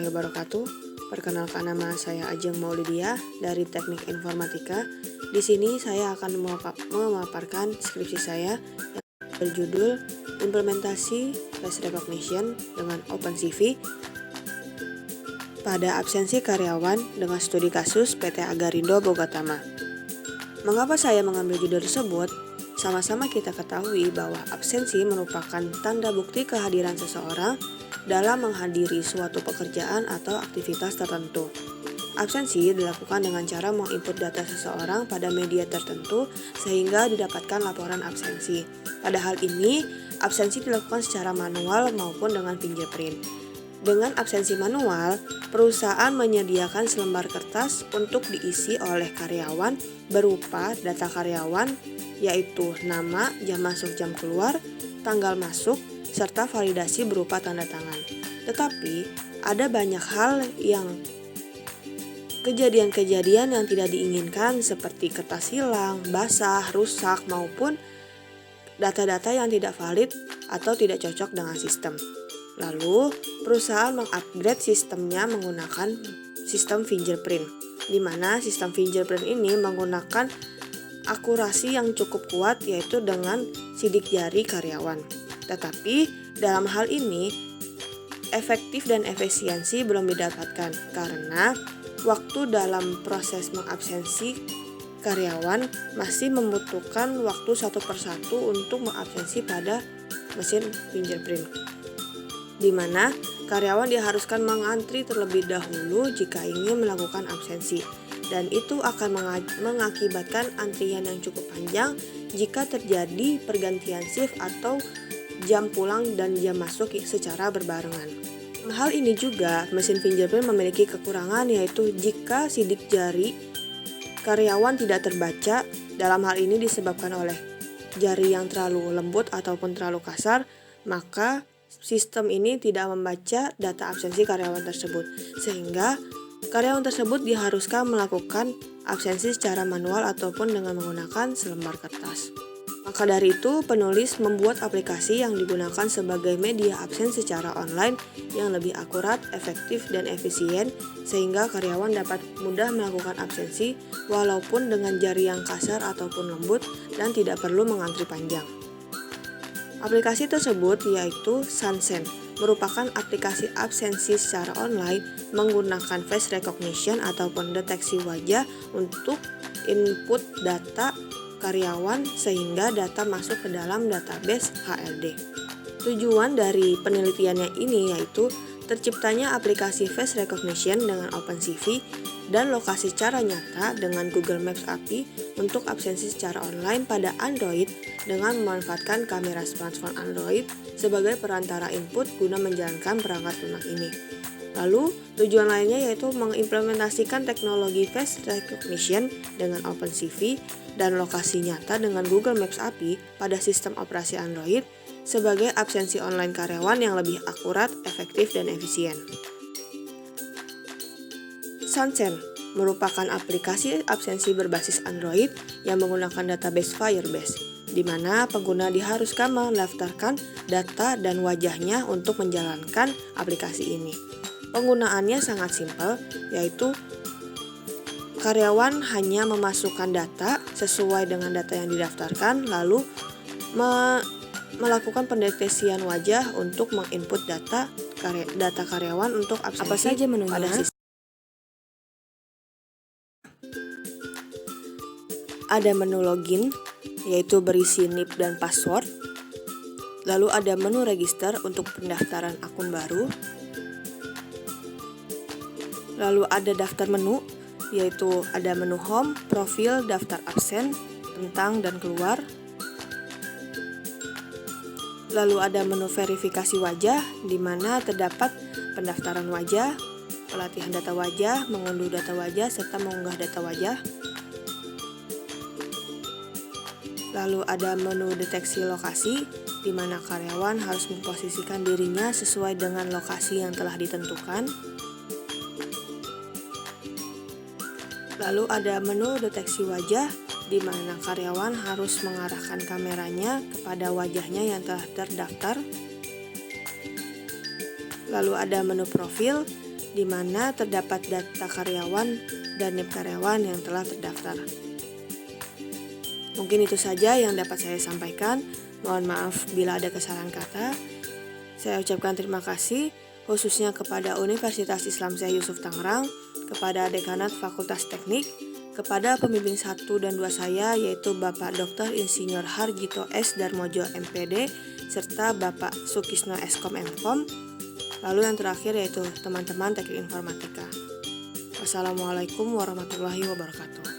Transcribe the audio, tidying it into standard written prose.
wabarakatuh. Perkenalkan, nama saya Ajeng Maulidia dari Teknik Informatika. Di sini saya akan memaparkan skripsi saya yang berjudul Implementasi Face Recognition dengan OpenCV pada absensi karyawan dengan studi kasus PT Agarindo Bogatama. Mengapa saya mengambil judul tersebut? Sama-sama kita ketahui bahwa absensi merupakan tanda bukti kehadiran seseorang dalam menghadiri suatu pekerjaan atau aktivitas tertentu. Absensi dilakukan dengan cara menginput data seseorang pada media tertentu sehingga didapatkan laporan absensi. Pada hal ini, absensi dilakukan secara manual maupun dengan fingerprint. Dengan absensi manual, perusahaan menyediakan selembar kertas untuk diisi oleh karyawan berupa data karyawan, yaitu nama, jam masuk, jam keluar, tanggal masuk, serta validasi berupa tanda tangan. Tetapi, ada banyak hal yang kejadian-kejadian yang tidak diinginkan seperti kertas hilang, basah, rusak, maupun data-data yang tidak valid atau tidak cocok dengan sistem. Lalu, perusahaan mengupgrade sistemnya menggunakan sistem fingerprint, di mana sistem fingerprint ini menggunakan akurasi yang cukup kuat, yaitu dengan sidik jari karyawan. Tetapi, dalam hal ini, efektif dan efisiensi belum didapatkan karena waktu dalam proses mengabsensi karyawan masih membutuhkan waktu satu persatu untuk mengabsensi pada mesin fingerprint, di mana karyawan diharuskan mengantri terlebih dahulu jika ingin melakukan absensi, dan itu akan mengakibatkan antrian yang cukup panjang jika terjadi pergantian shift atau jam pulang dan jam masuk secara berbarengan. Hal ini juga mesin fingerprint memiliki kekurangan, yaitu jika sidik jari karyawan tidak terbaca. Dalam hal ini disebabkan oleh jari yang terlalu lembut ataupun terlalu kasar, maka sistem ini tidak membaca data absensi karyawan tersebut, sehingga karyawan tersebut diharuskan melakukan absensi secara manual ataupun dengan menggunakan selembar kertas. Maka dari itu, penulis membuat aplikasi yang digunakan sebagai media absen secara online yang lebih akurat, efektif, dan efisien, sehingga karyawan dapat mudah melakukan absensi walaupun dengan jari yang kasar ataupun lembut dan tidak perlu mengantri panjang. Aplikasi tersebut yaitu Sunsen, merupakan aplikasi absensi secara online menggunakan face recognition ataupun deteksi wajah untuk input data karyawan sehingga data masuk ke dalam database HRD. Tujuan dari penelitiannya ini yaitu terciptanya aplikasi face recognition dengan OpenCV dan lokasi secara nyata dengan Google Maps API untuk absensi secara online pada Android dengan memanfaatkan kamera smartphone Android sebagai perantara input guna menjalankan perangkat lunak ini. Lalu, tujuan lainnya yaitu mengimplementasikan teknologi face recognition dengan OpenCV dan lokasi nyata dengan Google Maps API pada sistem operasi Android sebagai absensi online karyawan yang lebih akurat, efektif, dan efisien. Sunsen merupakan aplikasi absensi berbasis Android yang menggunakan database Firebase, di mana pengguna diharuskan mendaftarkan data dan wajahnya untuk menjalankan aplikasi ini. Penggunaannya sangat simpel, yaitu karyawan hanya memasukkan data sesuai dengan data yang didaftarkan, lalu melakukan pendeteksian wajah untuk menginput data karyawan untuk absensi. Apa saja menunya? Pada sistem ada menu login, yaitu berisi NIP dan password. Lalu ada menu register untuk pendaftaran akun baru. Lalu ada daftar menu, yaitu ada menu home, profil, daftar absen, tentang, dan keluar. Lalu ada menu verifikasi wajah, di mana terdapat pendaftaran wajah, pelatihan data wajah, mengunduh data wajah, serta mengunggah data wajah. Lalu ada menu deteksi lokasi, di mana karyawan harus memposisikan dirinya sesuai dengan lokasi yang telah ditentukan. Lalu ada menu deteksi wajah, di mana karyawan harus mengarahkan kameranya kepada wajahnya yang telah terdaftar. Lalu ada menu profil, di mana terdapat data karyawan dan NIP karyawan yang telah terdaftar. Mungkin itu saja yang dapat saya sampaikan. Mohon maaf bila ada kesalahan kata. Saya ucapkan terima kasih khususnya kepada Universitas Islam Syekh Yusuf Tangerang, kepada Dekanat Fakultas Teknik, kepada pembimbing 1 dan 2 saya yaitu Bapak Dr. Insinyur Harjito S. Darmojo MPD serta Bapak Sukisno Eskom Mkom. Lalu yang terakhir yaitu teman-teman Teknik Informatika. Wassalamualaikum warahmatullahi wabarakatuh.